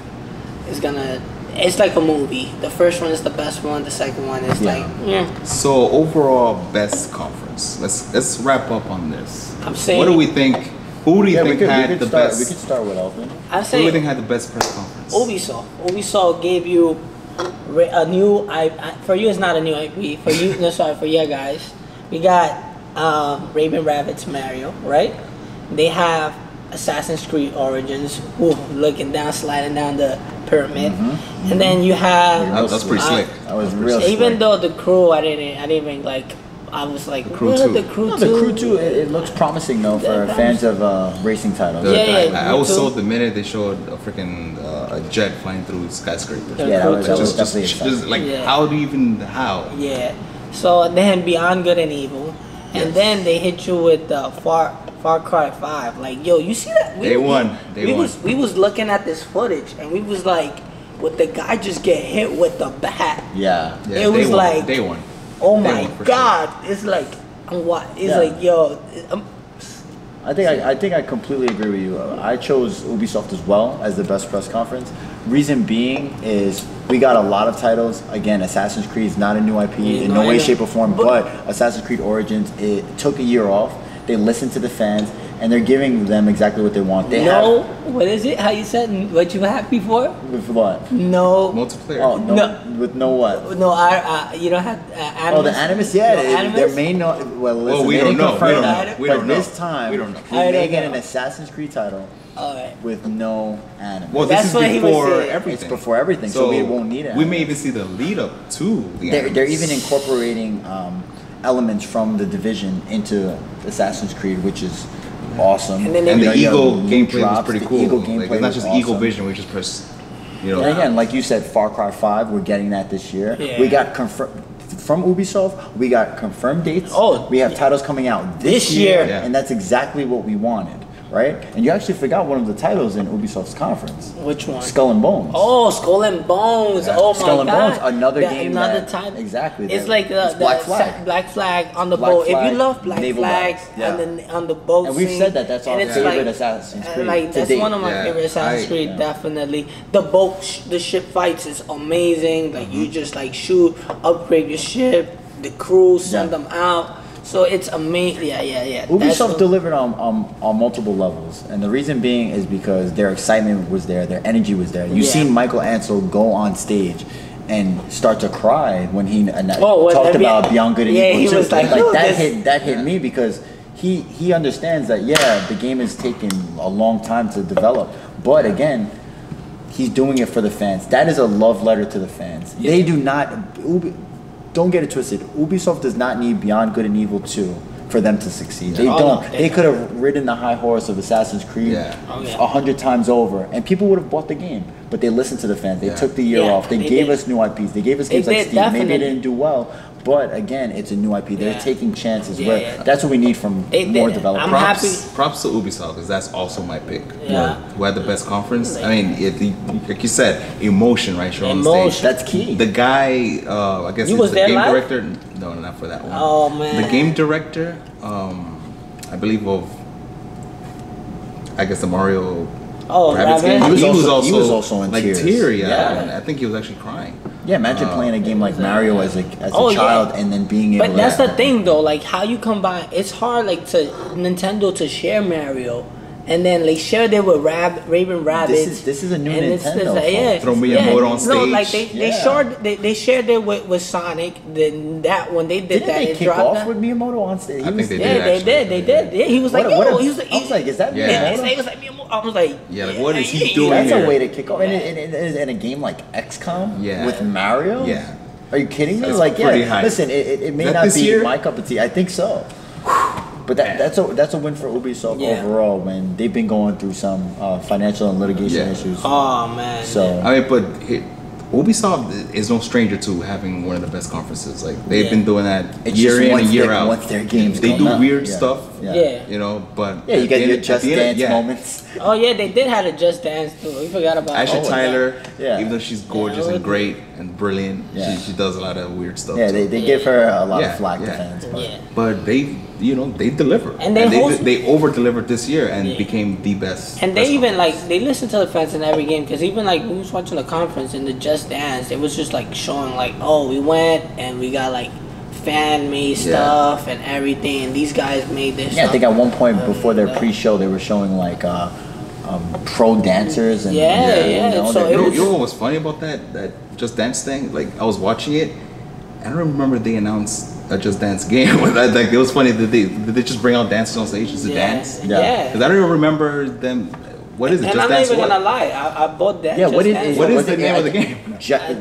a movie. The first one is the best one. The second one is So overall, best conference. Let's wrap up on this. I'm saying. What do we think? Who do you think had the best? We could start with Elvin. I say. Who do you think had the best press conference? Ubisoft gave you a new for you. It's not a new IP. For you, for you guys. We got Raven Rabbids Mario, right? They have Assassin's Creed Origins. Ooh, looking down, sliding down the pyramid, and then you have. That's pretty slick. That was real. Even though the crew, I didn't even like. I was like, the Crew 2. The Crew 2. The Crew 2, it looks promising though for fans of racing titles. I was sold the minute they showed a freaking a jet flying through skyscrapers. That was definitely just like how do you even Yeah. So then Beyond Good and Evil, and then they hit you with Far Cry 5. Like, yo, you see that? They won. We was looking at this footage and we was like, would the guy just get hit with the bat? Yeah. It was like they won. Oh my God! Sure. It's like like yo. I think I completely agree with you. I chose Ubisoft as well as the best press conference. Reason being is we got a lot of titles. Again, Assassin's Creed is not a new IP in no way, shape, or form. But Assassin's Creed Origins, it took a year off. They listened to the fans, and they're giving them exactly what they want. What is it? How you said what you were happy for? With what? No. Multiplayer. Oh, no. With no what? No, you don't have Animus. Oh, the Animus, yeah. There may not. Well, listen, we don't know. We don't know. This time, we don't know. We're making an Assassin's Creed title with no Animus. Well, this is before everything. It's before everything, so we won't need it. We may even see the lead up to the Animus. They're even incorporating elements from the Division into Assassin's Creed, which is awesome. And the Eagle gameplay was pretty cool. Gameplay it's not just awesome. Eagle Vision, we just press, And again, like you said, Far Cry 5, we're getting that this year. Yeah. We got from Ubisoft, we got confirmed dates. We have titles coming out this year, and that's exactly what we wanted. Right? And you actually forgot one of the titles in Ubisoft's conference. Which one? Skull and Bones. Oh, Skull and Bones. Yeah. Oh my God. Skull and Bones, another game. Another title. Exactly. It's like the Black Flag. Black Flag on the boat. If you love Black Flags on the boat, and we've said that's our favorite Assassin's Creed. That's one of my favorite Assassin's Creed, definitely. The boat, the ship fights is amazing. Like you just like shoot, upgrade your ship, the crew, send them out. So it's amazing. Yeah. Ubisoft delivered on multiple levels, and the reason being is because their excitement was there, their energy was there. You've seen Michael Ansel go on stage and start to cry when he Oh, talked about Beyond Good and yeah, Evil he 2. was like, that hit me because he understands that the game is taking a long time to develop, but again, he's doing it for the fans. That is a love letter to the fans. Yeah. They do not. Don't get it twisted. Ubisoft does not need Beyond Good and Evil 2 for them to succeed. They don't. They could have ridden the high horse of Assassin's Creed 100 times over, and people would have bought the game. But they listened to the fans. They took the year off. They gave us new IPs. They gave us games like Steam. Maybe they didn't do well, but again, it's a new IP. They're taking chances. That's what we need from more developers. Props to Ubisoft, because that's also my pick. Who had the best conference? I mean, like you said, emotion, right? You're on the stage. That's key. The guy, I guess he's the game director. No, not for that one. Oh man. The game director, I believe I guess the Mario. Rabbids game. He was also in tears. Teary. I think he was actually crying. Yeah, imagine playing a game like Mario as a child and then being able. But that's the thing, though. Like how you combine, it's hard, like to Nintendo to share Mario, and then like shared it with Raven Rabbids. This is a new Nintendo. Throw Miyamoto on stage. No, like they shared it with Sonic. Then that when they did that, they kick off with Miyamoto on stage? I think they did. They did. Yeah, he was like, I was like, is that Miyamoto? He was like Miyamoto. I was like, like what is he doing? That's a way to kick off. And in a game like XCOM with Mario. Yeah. Are you kidding me? That's like, hype. Listen, it may not be my cup of tea. I think so. But that's a win for Ubisoft overall when they've been going through some financial and litigation issues. Oh man. So I mean, but Ubisoft is no stranger to having one of the best conferences. Like they've been doing that year in and year out. Once their games they do weird stuff. You know, but you get your Just Dance moments. Oh yeah, they did have a Just Dance too. We forgot about Ashley Tyler. Even though she's gorgeous and great and brilliant, she does a lot of weird stuff. Yeah, they give her a lot of flack to fans. But they deliver, and they over delivered this year and became the best. And they even they listen to the fans in every game, because even like we was watching the conference in the Just Dance, it was just like showing like, oh, we went and we got like fan made stuff and everything, and these guys made this. I think at one point before their pre-show they were showing like pro dancers and So you know what was funny about that Just Dance thing? Like I was watching it, I don't remember they announced a Just Dance game. Like it was funny that they just bring out dancers on stage just to dance. Because I don't even remember them. What is it? And Just I'm Dance not even what? gonna lie. I bought that. Yeah, what is the name of the game?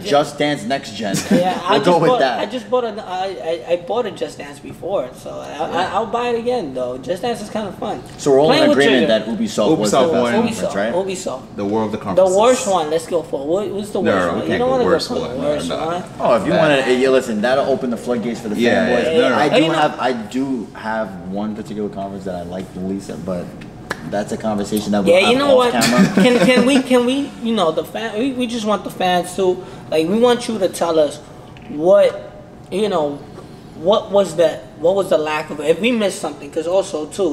Just Dance Next Gen. We'll go with that. I just bought I bought a Just Dance before, so I'll buy it again though. Just Dance is kind of fun. So we're all in agreement that Ubisoft was the best conference, right? Ubisoft. The world of the conferences. The worst one. Let's go for what's the worst one? You don't want to go for the worst one. Oh, if you want to, listen, that'll open the floodgates for the fanboys. I do have one particular conference that I like the least, but that's a conversation that we'll have you know what? Camera. Can we the fan? We just want the fans to we want you to tell us what was the lack of it. If we missed something, because also too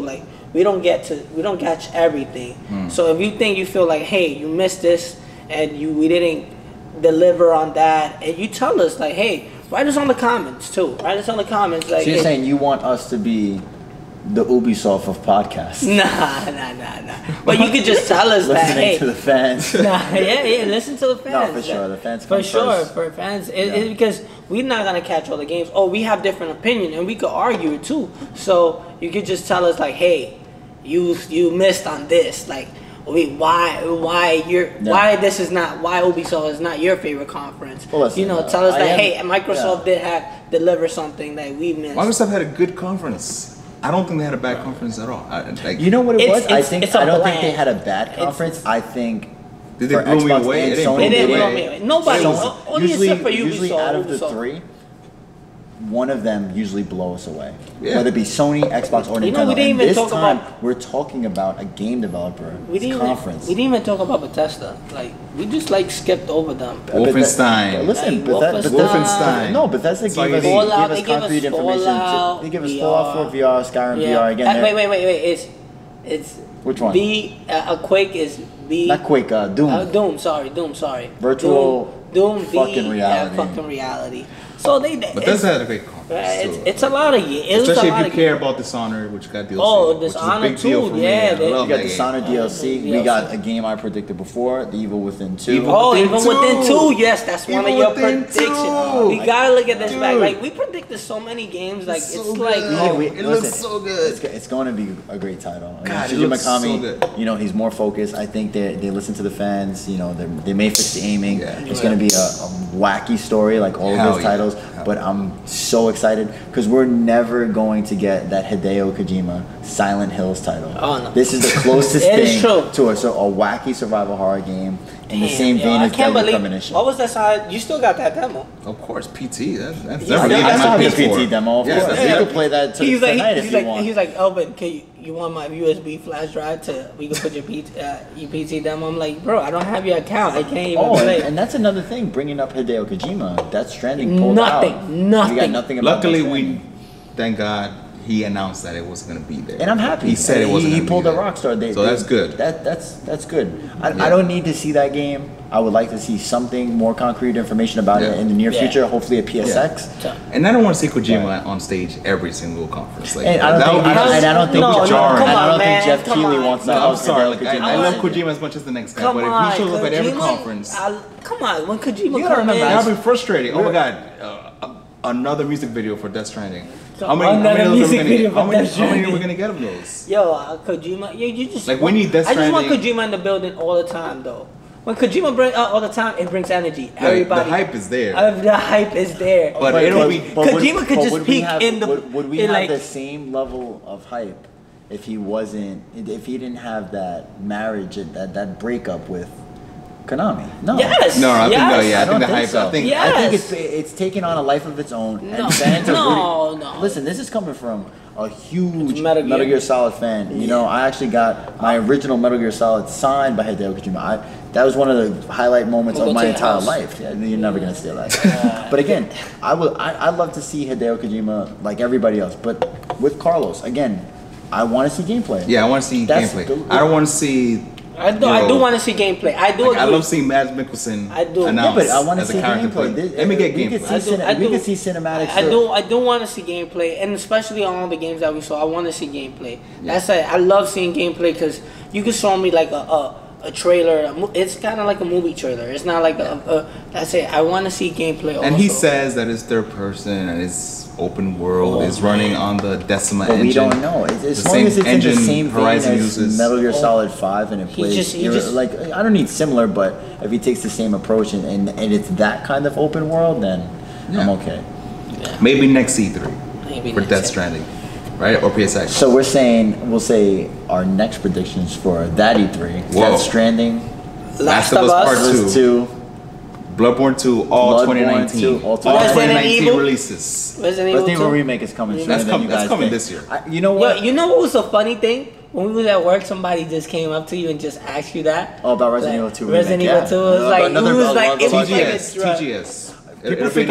we don't catch everything. So if you feel like, hey, you missed this and we didn't deliver on that, and you tell us like, hey, write us on the comments too. Write us on the comments like. So you're saying you want us to be the Ubisoft of podcasts? Nah. But you could just tell us that. Listening to the fans. Listen to the fans. No, for sure. The fans come first. For fans. It's because we're not going to catch all the games. Oh, we have different opinion, and we could argue it too. So you could just tell us like, hey, you missed on this. Like, why Ubisoft is not your favorite conference. Well, listen, tell us that, hey, Microsoft did deliver something that we missed. Microsoft had a good conference. I don't think they had a bad conference at all. You know what it was? I don't think they had a bad conference. I think did they blow me away? They didn't blow me away. Nobody. Only except for Ubisoft. Usually out of the three, one of them usually blow us away. Whether it be Sony, Xbox, or Nintendo. We didn't even talk about. We're talking about a game developer conference. We didn't even talk about Bethesda. Like we just skipped over them. Wolfenstein. Listen, Wolfenstein. No, Bethesda gave us concrete information. They give us Fallout 4 VR, Skyrim VR again. Wait. It's which one? Quake is B. Not Quake. Doom. Doom. Sorry. Virtual. Doom. Fucking reality. Fucking reality. So Bethesda had a great conference. It's a lot of years. Especially if you care about Dishonored, which got DLC. Oh, which is a Dishonored big deal too, for me. yeah, I they- love We got that game. Dishonored DLC. We DLC. got a game I predicted before, The Evil Within 2. Evil Oh, Within even 2. within 2, yes, that's one of Evil your Within predictions. 2. We gotta look at this back. Dude. Like we predicted so many games. Like It's it's so like good. oh, It looks so good. It's going to be a great title. God, it Shinji looks Mikami, so good. you know, he's more focused. I think they listen to the fans. You know, they may fix the aiming. Yeah. It's going to be a wacky story like all Hell of his yeah. titles. Hell But I'm so excited because we're never going to get that Hideo Kojima Silent Hills title. Oh, no. This is the closest It is thing true. to a wacky survival horror game in the same yo, vein I as can't Deadly believe. Premonition. What was that side? You still got that demo? Of course, PT. That's I never still leaving have my the PS4. PT demo, of Yes, course. that's You it. can play that He's tonight if you want. He's like, Elvin, you want my USB flash drive we can put your PT demo? I'm like, bro, I don't have your account. I can't even Oh, play. and that's another thing. Bringing up Hideo Kojima, Death Stranding pulled Nothing, out. nothing. We got nothing about Luckily, Death we, Stranding. thank God, he announced that it wasn't going to be there. And I'm happy. He said it wasn't. He gonna pulled be a there. Rockstar. So that's good. That's good. Yeah. I don't need to see that game. I would like to see something more concrete information about it Yeah. in the near Yeah. future. Hopefully a PSX. So- And I don't want to see Kojima on stage every single conference. Like, And I don't that think. would be And I don't think. No, jarring. come I on, don't man, think Jeff come Keighley on. wants to No, I'm host sorry. Hideo Like, Kojima. I love Kojima as much as the next guy, Come but on, if he shows up at every Kojima- conference, come on, when Kojima You gotta come remember, in, that'll be frustrating. Oh my God, another music video for Death Stranding. So How many another of those are we music gonna video get? for How many Death are we Stranding. gonna get of those? yo, Kojima, you just Like, we need Death I just want Stranding. Kojima in the building all the time, though. When Kojima brings out all the time, it brings energy. Like, Everybody, the hype is there. The hype is there. But it'll be. Kojima could just would we peek have- in the- Would we in, have like- the same level of hype if he wasn't? If he didn't have that marriage, that breakup with Konami? No. Yes. No, I think yes. no, yeah, I don't think the think hype. so. I think Yeah. I think Yes. it's taken on a life of its own. No. And fans are No, really, no. Listen, this is coming from a huge Metal Metal Gear. Gear Solid fan. You know, I actually got my original Metal Gear Solid signed by Hideo Kojima. That was one of the highlight moments We'll of go my to your entire house. life. Yeah, you're never gonna steal that. But again, I'd love to see Hideo Kojima like everybody else. But with Carlos, again, I want to see gameplay. Yeah, I want to see That's gameplay. the- I don't want to see. I do want to see gameplay. I do. Like, I agree. love seeing Mads Mikkelsen I do. announce Yeah, but I want to as a see character gameplay. play. Let me get We could gameplay. see we could see cinematics. I do want to see gameplay, and especially on all the games that we saw, I want to see gameplay. That's it. I love seeing gameplay because you can show me like a trailer. It's kind of like a movie trailer. It's not like that's it. I want to see gameplay. And also. he says that it's third person and it's open world. It's running on the Decima But engine. we don't know. As The long same as it's in engine the same vein Horizon as uses. Metal Gear Solid 5 and it plays he just- like I don't need similar, but if he takes the same approach and it's that kind of open world, then I'm Yeah. okay. Maybe next E3 Maybe for next Death E3. Stranding, right? Or PSX. So we'll say our next predictions for that E3: Whoa. Death Stranding, Last of Us. Part Us 2, 2, Bloodborne 2, all Bloodborne 2019. 2, all all 2019 Evil. releases. Resident Evil Resident Evil 2. Remake is coming sooner That's than you guys coming think. this year. You know Yo, what? you know what was a funny thing? When we was at work, somebody just came up to you and just asked you that. Oh, about Resident Evil 2 remake, Resident yeah. Evil 2 was like, Another- it was like, it was like a TGS. drug. TGS. People forget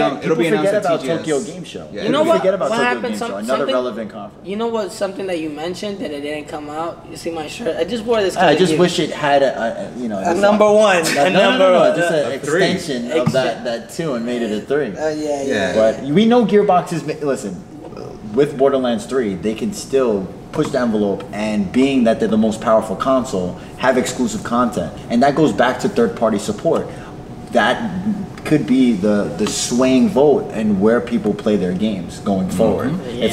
announced at about TGS. Tokyo Game Show. Yeah, You know People what? forget about What Tokyo happened? Game Show. Some- Another something- relevant conference. You know what? Something that you mentioned that it didn't come out. You see my shirt? I just wore this. I just you. wish it had a just number one. No, A no, number no, one. just an A 3. extension of that 2 and made it a 3. Yeah. But we know Gearbox is listen. With Borderlands 3, they can still push the envelope, and being that they're the most powerful console, have exclusive content, and that goes back to third-party support. That could be the swaying vote and where people play their games going forward. If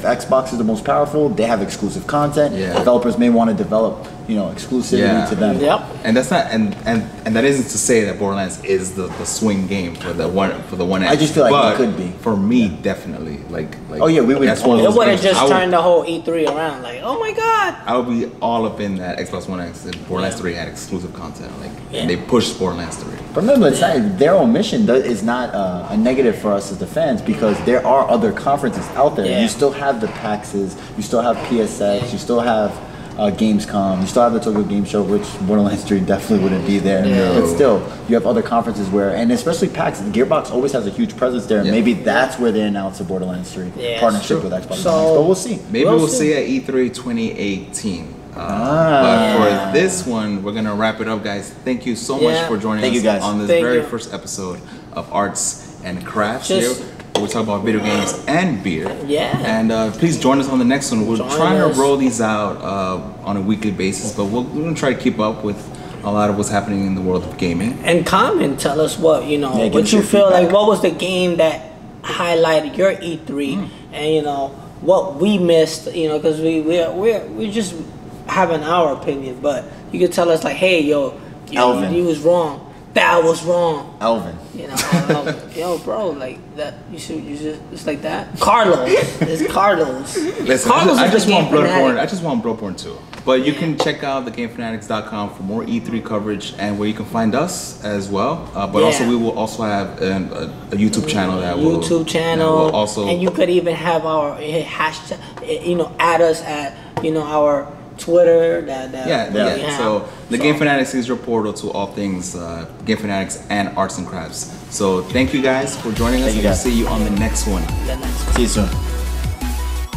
Xbox is the most powerful, they have exclusive content. Yeah. Developers may want to develop exclusivity to them. Yep. And that's not and that isn't to say that Borderlands is the swing game for the one X. I just feel like but it could be. For me, definitely. Like Oh, yeah, we would that's one of It those would have games just I would- turned the whole E3 around. Like, oh my god. I would be all up in that Xbox One X and Borderlands 3 had exclusive content. Like and they pushed Borderlands 3. But remember, it's not, their omission is not a negative for us as the fans, because there are other conferences out there. Yeah. You still have the PAXs, you still have PSX, you still have Gamescom, you still have the Tokyo Game Show, which Borderlands 3 definitely wouldn't be there. Yeah. But still, you have other conferences where, and especially PAX, Gearbox always has a huge presence there. Yeah. Maybe that's where they announce the Borderlands 3 Yeah, partnership true. with Xbox. So- But we'll see. Maybe We'll we'll see. see at E3 2018. But for this one, we're gonna wrap it up, guys. Thank you so much Yeah. for joining Thank us you, guys. on this Thank very you. first episode of Arts and Crafts Just- here where we talk about video games and beer. Yeah. And please join us on the next one. We're trying to roll these out on a weekly basis, but we're going to try to keep up with a lot of what's happening in the world of gaming. And comment, tell us what, you know, what you feel like, what was the game that highlighted your E3, and, you know, what we missed, you know, because we just having our opinion, but you could tell us like, hey, yo, you was wrong. That was wrong. Elvin. You know, yo, bro, like that. You just it's like that. Carlos, it's Carlos. Listen, Carlos I just want Bloodborne. I just want Bloodborne 2. But you can check out thegamefanatics.com for more E3 coverage and where you can find us as well. But also we will also have a YouTube channel that will also, and you could even have our hashtag. You know, add us at our Twitter. So the Game Fanatics is your portal to all things Game Fanatics and arts and crafts. So thank you guys for joining us, and we'll see you on the next one. See you soon.